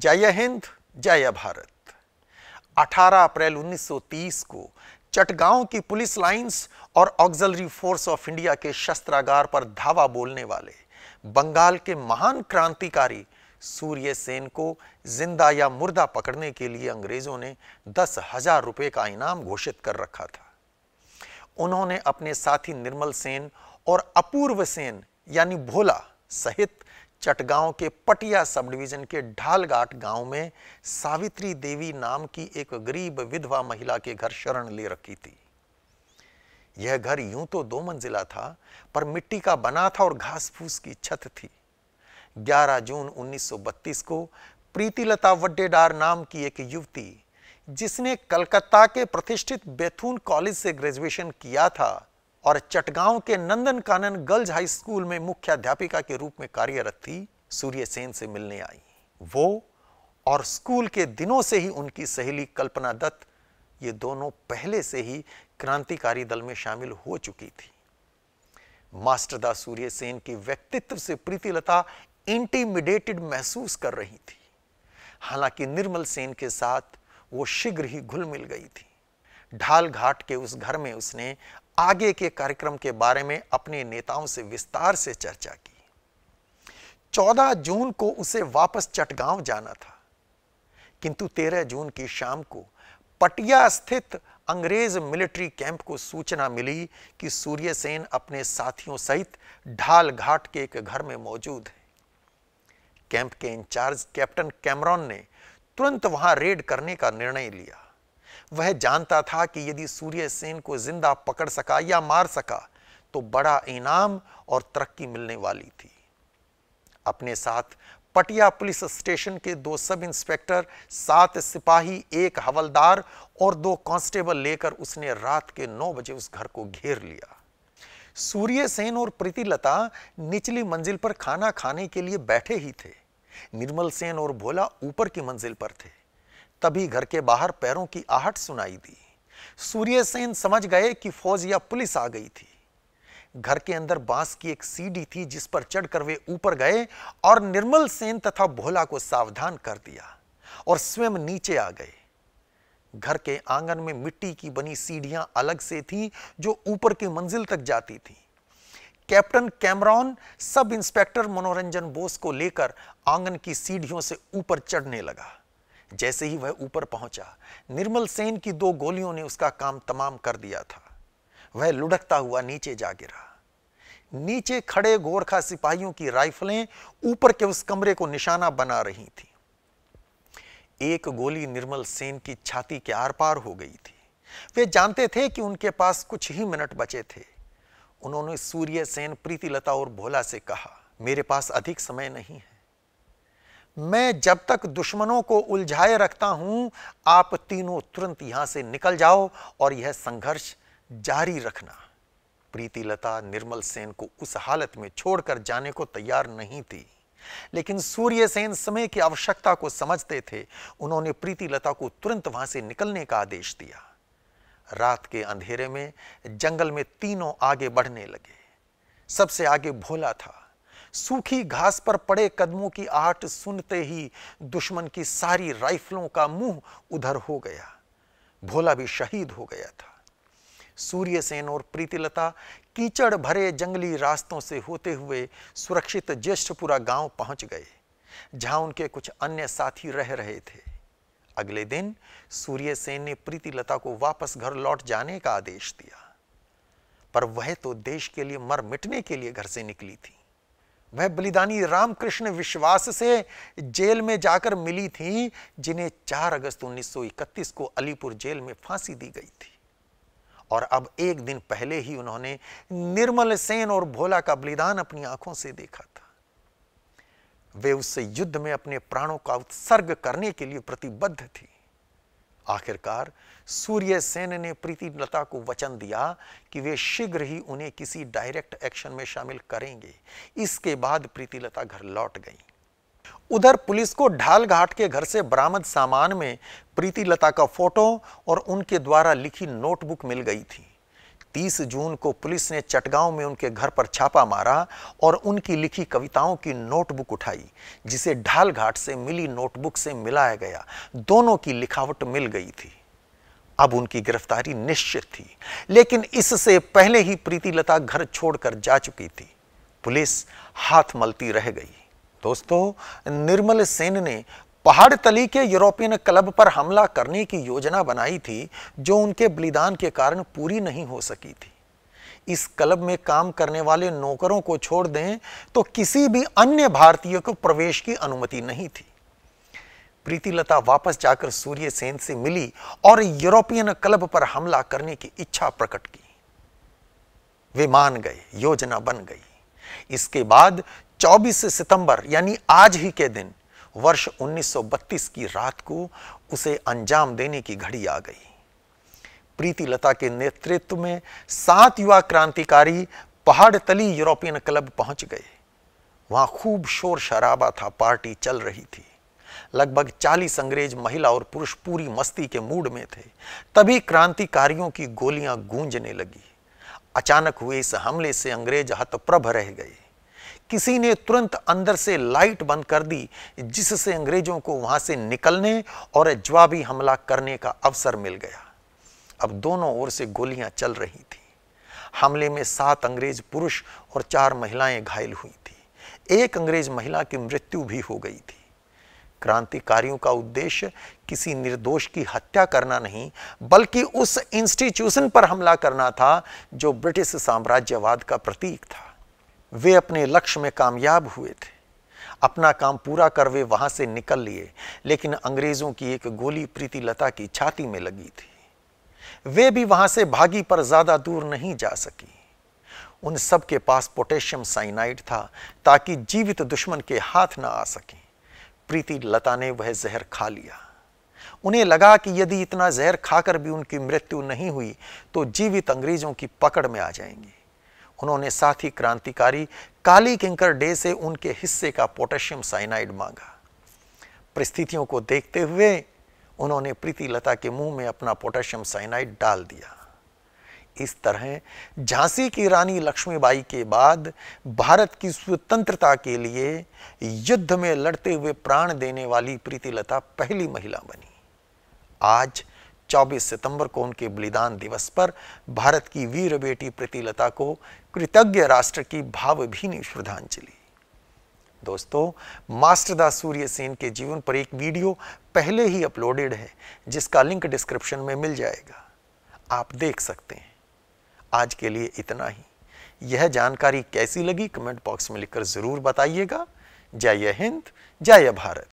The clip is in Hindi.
जय हिंद, जय भारत। 18 अप्रैल 1930 को चटगांव की पुलिस लाइंस और ऑक्सिलरी फोर्स ऑफ इंडिया के शस्त्रागार पर धावा बोलने वाले बंगाल के महान क्रांतिकारी सूर्य सेन को जिंदा या मुर्दा पकड़ने के लिए अंग्रेजों ने 10,000 रुपए का इनाम घोषित कर रखा था। उन्होंने अपने साथी निर्मल सेन और अपूर्व सेन यानी भोला सहित चटगांव के पटिया सब डिवीजन के ढालघाट गांव में सावित्री देवी नाम की एक गरीब विधवा महिला के घर शरण ले रखी थी। यह घर यूं तो 2 मंजिला था, पर मिट्टी का बना था और घास फूस की छत थी। 11 जून 1932 को प्रीतिलता वड्डेदार नाम की एक युवती, जिसने कलकत्ता के प्रतिष्ठित बेथुन कॉलेज से ग्रेजुएशन किया था और चटगांव के Nandan Kanan girls high school में मुख्याध्यापिका के रूप में कार्यरत थी, सूर्य सेन से मिलने आई। वो और स्कूल के दिनों से ही उनकी सहेली कल्पना दत्त, ये दोनों पहले से ही क्रांतिकारी दल में शामिल हो चुकी थी। मास्टरदा सूर्य सेन के व्यक्तित्व से प्रीतिलता इंटिमिडेटेड महसूस कर रही थी। हालांकि निर्मल सेन के साथ वो शीघ्र ही घुल मिल गई थी। ढालघाट के उस घर में उसने आगे के कार्यक्रम के बारे में अपने नेताओं से विस्तार से चर्चा की। 14 जून को उसे वापस चटगांव जाना था, किंतु 13 जून की शाम को पटिया स्थित अंग्रेज मिलिट्री कैंप को सूचना मिली कि सूर्य सेन अपने साथियों सहित ढालघाट के एक घर में मौजूद है। कैंप के इंचार्ज कैप्टन कैमरॉन ने तुरंत वहां रेड करने का निर्णय लिया। वह जानता था कि यदि सूर्य सेन को जिंदा पकड़ सका या मार सका तो बड़ा इनाम और तरक्की मिलने वाली थी। अपने साथ पटिया पुलिस स्टेशन के 2 सब इंस्पेक्टर, 7 सिपाही, 1 हवलदार और 2 कांस्टेबल लेकर उसने रात के 9 बजे उस घर को घेर लिया। सूर्य सेन और प्रीतिलता निचली मंजिल पर खाना खाने के लिए बैठे ही थे। निर्मल सेन और भोला ऊपर की मंजिल पर थे। तभी घर के बाहर पैरों की आहट सुनाई दी। सूर्य सेन समझ गए कि फौज या पुलिस आ गई थी। घर के अंदर बांस की एक सीढ़ी थी, जिस पर चढ़कर वे ऊपर गए और निर्मल सेन तथा भोला को सावधान कर दिया और स्वयं नीचे आ गए। घर के आंगन में मिट्टी की बनी सीढ़ियां अलग से थीं, जो ऊपर की मंजिल तक जाती थीं। कैप्टन कैमरॉन सब इंस्पेक्टर मनोरंजन बोस को लेकर आंगन की सीढ़ियों से ऊपर चढ़ने लगा। जैसे ही वह ऊपर पहुंचा, निर्मल सेन की 2 गोलियों ने उसका काम तमाम कर दिया था। वह लुढ़कता हुआ नीचे जा गिरा। नीचे खड़े गोरखा सिपाहियों की राइफलें ऊपर के उस कमरे को निशाना बना रही थी। एक गोली निर्मल सेन की छाती के आर पार हो गई थी। वे जानते थे कि उनके पास कुछ ही मिनट बचे थे। उन्होंने सूर्य सेन, प्रीतिलता और भोला से कहा, मेरे पास अधिक समय नहीं है। मैं जब तक दुश्मनों को उलझाए रखता हूं, आप तीनों तुरंत यहां से निकल जाओ और यह संघर्ष जारी रखना। प्रीतिलता निर्मल सेन को उस हालत में छोड़कर जाने को तैयार नहीं थी, लेकिन सूर्य सेन समय की आवश्यकता को समझते थे। उन्होंने प्रीतिलता को तुरंत वहां से निकलने का आदेश दिया। रात के अंधेरे में जंगल में तीनों आगे बढ़ने लगे। सबसे आगे भोला था। सूखी घास पर पड़े कदमों की आहट सुनते ही दुश्मन की सारी राइफलों का मुंह उधर हो गया। भोला भी शहीद हो गया था। सूर्य सेन और प्रीतिलता कीचड़ भरे जंगली रास्तों से होते हुए सुरक्षित ज्येष्ठपुरा गांव पहुंच गए, जहां उनके कुछ अन्य साथी रह रहे थे। अगले दिन सूर्य सेन ने प्रीतिलता को वापस घर लौट जाने का आदेश दिया, पर वह तो देश के लिए मर मिटने के लिए घर से निकली थी। वह बलिदानी रामकृष्ण विश्वास से जेल में जाकर मिली थी, जिन्हें 4 अगस्त 1931 को अलीपुर जेल में फांसी दी गई थी। और अब एक दिन पहले ही उन्होंने निर्मल सेन और भोला का बलिदान अपनी आंखों से देखा था। वे उस युद्ध में अपने प्राणों का उत्सर्ग करने के लिए प्रतिबद्ध थी। आखिरकार सूर्य सेन ने प्रीतिलता को वचन दिया कि वे शीघ्र ही उन्हें किसी डायरेक्ट एक्शन में शामिल करेंगे। इसके बाद प्रीतिलता घर लौट गई। उधर पुलिस को ढालघाट के घर से बरामद सामान में प्रीतिलता का फोटो और उनके द्वारा लिखी नोटबुक मिल गई थी। 30 जून को पुलिस ने चटगांव में उनके घर पर छापा मारा और उनकी लिखी कविताओं की नोटबुक उठाई, जिसे ढालघाट से मिली नोटबुक से मिलाया गया। दोनों की लिखावट मिल गई थी। अब उनकी गिरफ्तारी निश्चित थी, लेकिन इससे पहले ही प्रीतिलता घर छोड़कर जा चुकी थी। पुलिस हाथ मलती रह गई। दोस्तों, निर्मल सेन ने पहाड़तली के यूरोपियन क्लब पर हमला करने की योजना बनाई थी, जो उनके बलिदान के कारण पूरी नहीं हो सकी थी। इस क्लब में काम करने वाले नौकरों को छोड़ दें तो किसी भी अन्य भारतीय को प्रवेश की अनुमति नहीं थी। प्रीतिलता वापस जाकर सूर्य सेन से मिली और यूरोपियन क्लब पर हमला करने की इच्छा प्रकट की। वे मान गए, योजना बन गई। इसके बाद 24 सितंबर यानी आज ही के दिन वर्ष 1932 की रात को उसे अंजाम देने की घड़ी आ गई। प्रीतिलता के नेतृत्व में 7 युवा क्रांतिकारी पहाड़तली यूरोपियन क्लब पहुंच गए। वहां खूब शोर शराबा था, पार्टी चल रही थी। लगभग 40 अंग्रेज महिला और पुरुष पूरी मस्ती के मूड में थे। तभी क्रांतिकारियों की गोलियां गूंजने लगी। अचानक हुए इस हमले से अंग्रेज हतप्रभ रह गए। किसी ने तुरंत अंदर से लाइट बंद कर दी, जिससे अंग्रेजों को वहां से निकलने और जवाबी हमला करने का अवसर मिल गया। अब दोनों ओर से गोलियां चल रही थी। हमले में 7 अंग्रेज पुरुष और 4 महिलाएं घायल हुई थी। एक अंग्रेज महिला की मृत्यु भी हो गई थी। क्रांतिकारियों का उद्देश्य किसी निर्दोष की हत्या करना नहीं, बल्कि उस इंस्टीट्यूशन पर हमला करना था जो ब्रिटिश साम्राज्यवाद का प्रतीक था। वे अपने लक्ष्य में कामयाब हुए थे। अपना काम पूरा कर वे वहां से निकल लिए, लेकिन अंग्रेजों की एक गोली प्रीतिलता की छाती में लगी थी। वे भी वहां से भागी, पर ज्यादा दूर नहीं जा सकी। उन सब के पास पोटेशियम साइनाइड था, ताकि जीवित दुश्मन के हाथ ना आ सके। प्रीतिलता ने वह जहर खा लिया। उन्हें लगा कि यदि इतना जहर खाकर भी उनकी मृत्यु नहीं हुई तो जीवित अंग्रेजों की पकड़ में आ जाएंगे। उन्होंने साथ ही क्रांतिकारी काली किंकर डे से उनके हिस्से का पोटेशियम साइनाइड मांगा। परिस्थितियों को देखते हुए उन्होंने प्रीतिलता के मुंह में अपना पोटेशियम साइनाइड डाल दिया। इस तरह झांसी की रानी लक्ष्मीबाई के बाद भारत की स्वतंत्रता के लिए युद्ध में लड़ते हुए प्राण देने वाली प्रीतिलता पहली महिला बनी। आज 24 सितंबर को उनके बलिदान दिवस पर भारत की वीर बेटी प्रीतिलता को कृतज्ञ राष्ट्र की भावभीनी श्रद्धांजलि। दोस्तों, मास्टरदास सूर्य सेन के जीवन पर एक वीडियो पहले ही अपलोडेड है, जिसका लिंक डिस्क्रिप्शन में मिल जाएगा, आप देख सकते हैं। आज के लिए इतना ही। यह जानकारी कैसी लगी कमेंट बॉक्स में लिखकर जरूर बताइएगा। जय हिंद, जय भारत।